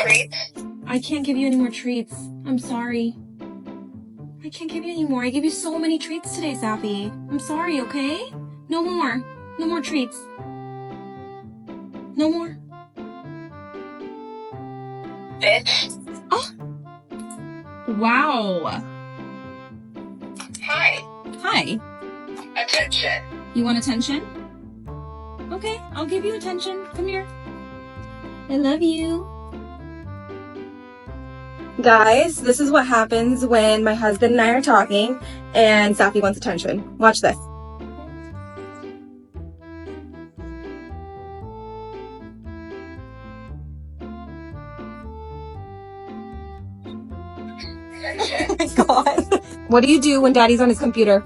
treats? I can't give you any more treats. I'm sorry. I can't give you any more. I gave you so many treats today, Sapphie. I'm sorry, okay? No more. No more treats. No more. Bitch. Oh. Wow. Hi. Hi. Attention. You want attention? Okay, I'll give you attention. Come here. I love you. Guys, this is what happens when my husband and I are talking and Sapphie wants attention. Watch this. Attention. Oh my god. What do you do when daddy's on his computer?